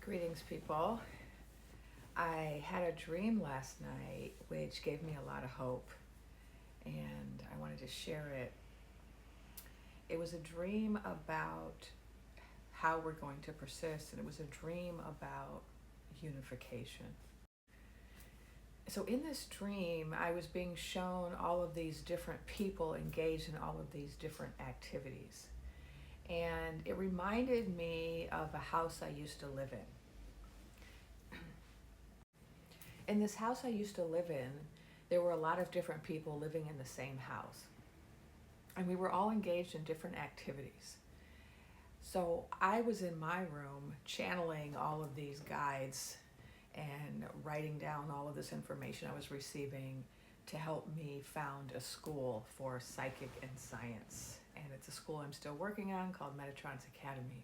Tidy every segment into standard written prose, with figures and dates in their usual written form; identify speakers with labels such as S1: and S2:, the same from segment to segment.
S1: Greetings, people. I had a dream last night which gave me a lot of hope, and I wanted to share it. It was a dream about how we're going to persist, and it was a dream about unification. So in this dream, I was being shown all of these different people engaged in all of these different activities. And it reminded me of a house I used to live in. In this house I used to live in, there were a lot of different people living in the same house. And we were all engaged in different activities. So I was in my room channeling all of these guides and writing down all of this information I was receiving to help me found a school for psychic and science. And it's a school I'm still working on called Metatron's Academy.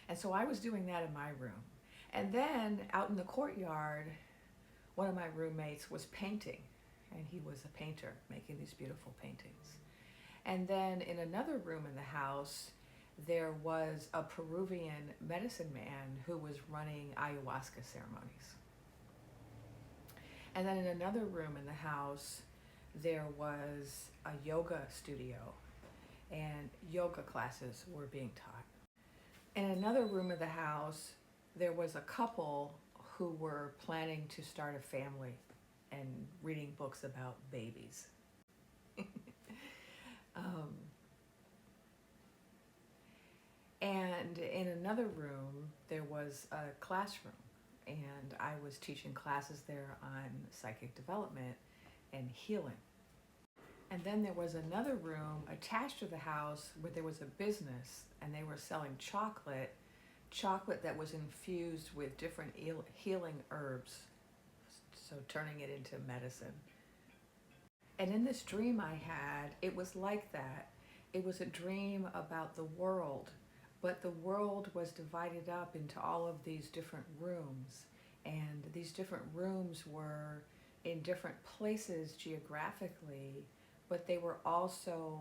S1: And so I was doing that in my room. And then out in the courtyard, one of my roommates was painting, and he was a painter making these beautiful paintings. And then in another room in the house, there was a Peruvian medicine man who was running ayahuasca ceremonies. And then in another room in the house, there was a yoga studio, and yoga classes were being taught. In another room of the house, there was a couple who were planning to start a family and reading books about babies. And in another room, there was a classroom, and I was teaching classes there on psychic development and healing. And then there was another room attached to the house where there was a business, and they were selling chocolate that was infused with different healing herbs, so turning it into medicine. And in this dream I had, it was like that. It was a dream about the world, but the world was divided up into all of these different rooms, and these different rooms were in different places geographically, but they were also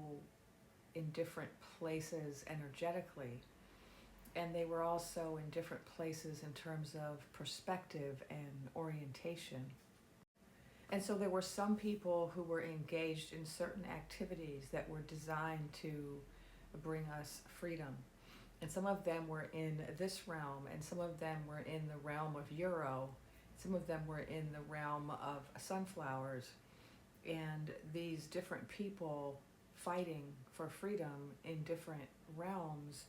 S1: in different places energetically. And they were also in different places in terms of perspective and orientation. And so there were some people who were engaged in certain activities that were designed to bring us freedom. And some of them were in this realm, and some of them were in the realm of Euro. Some of them were in the realm of sunflowers. And these different people fighting for freedom in different realms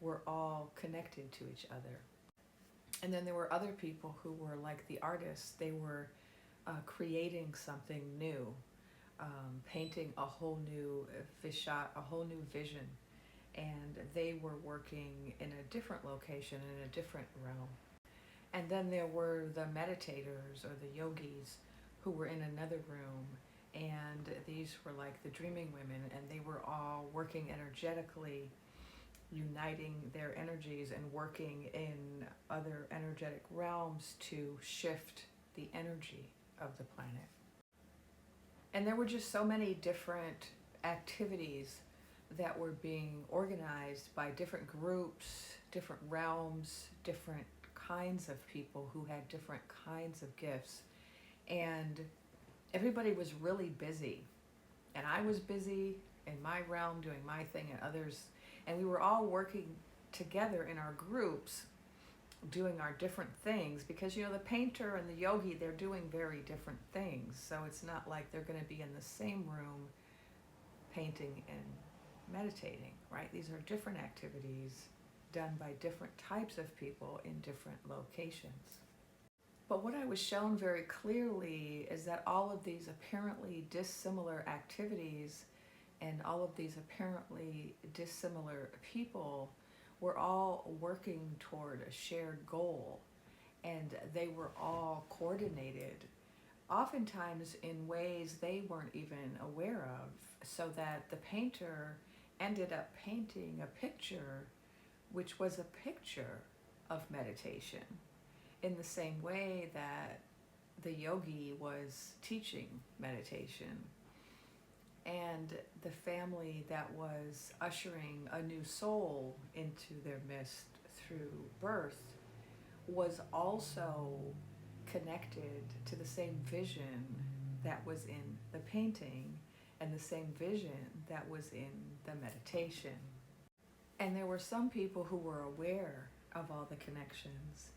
S1: were all connected to each other. And then there were other people who were like the artists. They were creating something new, painting a whole new a whole new vision. And they were working in a different location, in a different realm. And then there were the meditators or the yogis who were in another room. And these were like the dreaming women, and they were all working energetically, uniting their energies and working in other energetic realms to shift the energy of the planet. And there were just so many different activities that were being organized by different groups, different realms, different kinds of people who had different kinds of gifts. And everybody was really busy. And I was busy in my realm doing my thing, and others. And we were all working together in our groups, doing our different things, because, the painter and the yogi, they're doing very different things. So it's not like they're going to be in the same room painting and meditating, right? These are different activities done by different types of people in different locations. But what I was shown very clearly is that all of these apparently dissimilar activities and all of these apparently dissimilar people were all working toward a shared goal, and they were all coordinated, oftentimes in ways they weren't even aware of, so that the painter ended up painting a picture which was a picture of meditation, in the same way that the yogi was teaching meditation. And the family that was ushering a new soul into their midst through birth was also connected to the same vision that was in the painting and the same vision that was in the meditation. And there were some people who were aware of all the connections,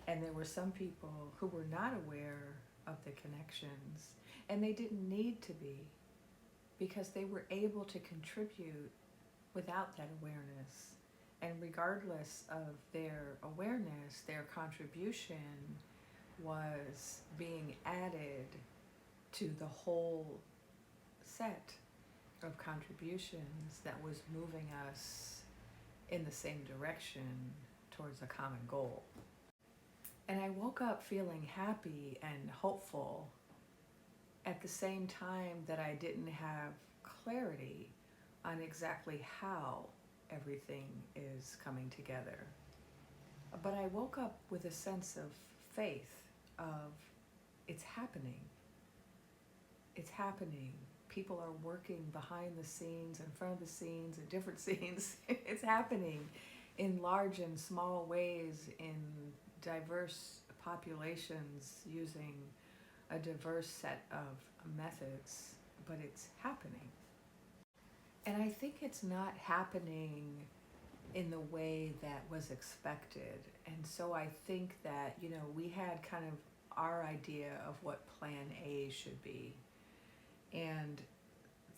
S1: and there were some people who were not aware of the connections, and they didn't need to be, because they were able to contribute without that awareness. And regardless of their awareness, their contribution was being added to the whole set of contributions that was moving us in the same direction towards a common goal. And I woke up feeling happy and hopeful at the same time that I didn't have clarity on exactly how everything is coming together. But I woke up with a sense of faith of it's happening. It's happening. People are working behind the scenes, in front of the scenes, in different scenes. It's happening in large and small ways, in diverse populations, using a diverse set of methods, but it's happening. And I think it's not happening in the way that was expected. And so I think that, we had kind of our idea of what plan A should be. And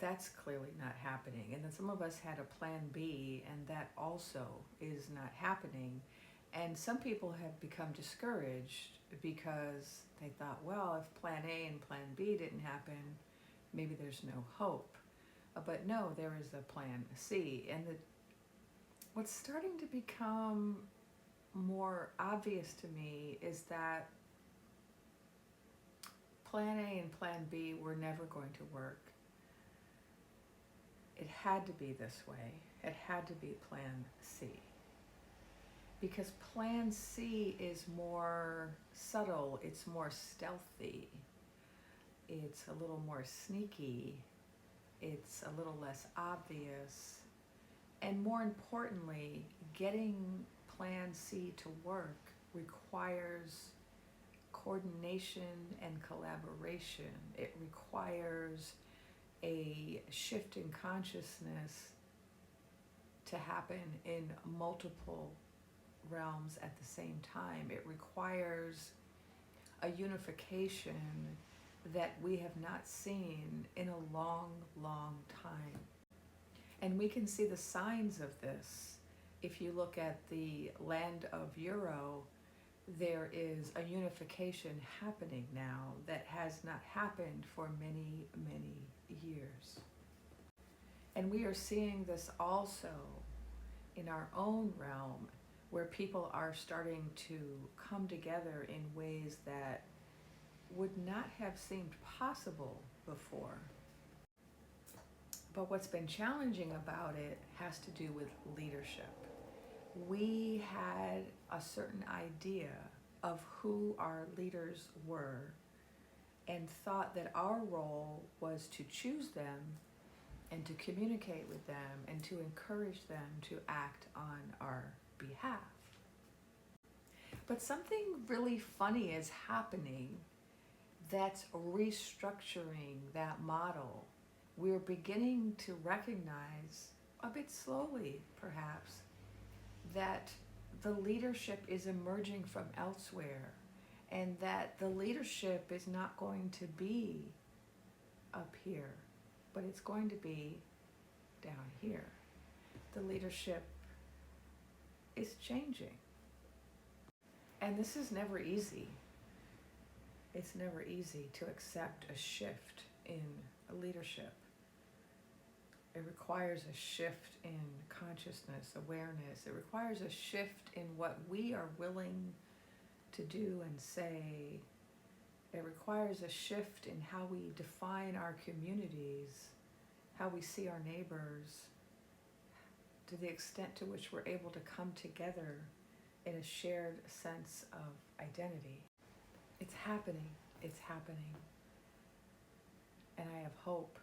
S1: that's clearly not happening. And then some of us had a plan B, and that also is not happening. And some people have become discouraged because they thought, well, if plan A and plan B didn't happen, maybe there's no hope. But no, there is a plan C. And what's starting to become more obvious to me is that plan A and plan B were never going to work. It had to be this way. It had to be plan C. Because plan C is more subtle, it's more stealthy, it's a little more sneaky, it's a little less obvious, and more importantly, getting plan C to work requires coordination and collaboration. It requires a shift in consciousness to happen in multiple realms at the same time. It requires a unification that we have not seen in a long, long time. And we can see the signs of this. If you look at the land of Euro, there is a unification happening now that has not happened for many, many years. And we are seeing this also in our own realm, where people are starting to come together in ways that would not have seemed possible before. But what's been challenging about it has to do with leadership. We had a certain idea of who our leaders were and thought that our role was to choose them and to communicate with them and to encourage them to act on our behalf. But something really funny is happening that's restructuring that model. We're beginning to recognize, a bit slowly perhaps, that the leadership is emerging from elsewhere, and that the leadership is not going to be up here, but it's going to be down here. The leadership is changing. And this is never easy. It's never easy to accept a shift in leadership. It requires a shift in consciousness, awareness. It requires a shift in what we are willing to do and say. It requires a shift in how we define our communities, how we see our neighbors, to the extent to which we're able to come together in a shared sense of identity. It's happening. It's happening. And I have hope.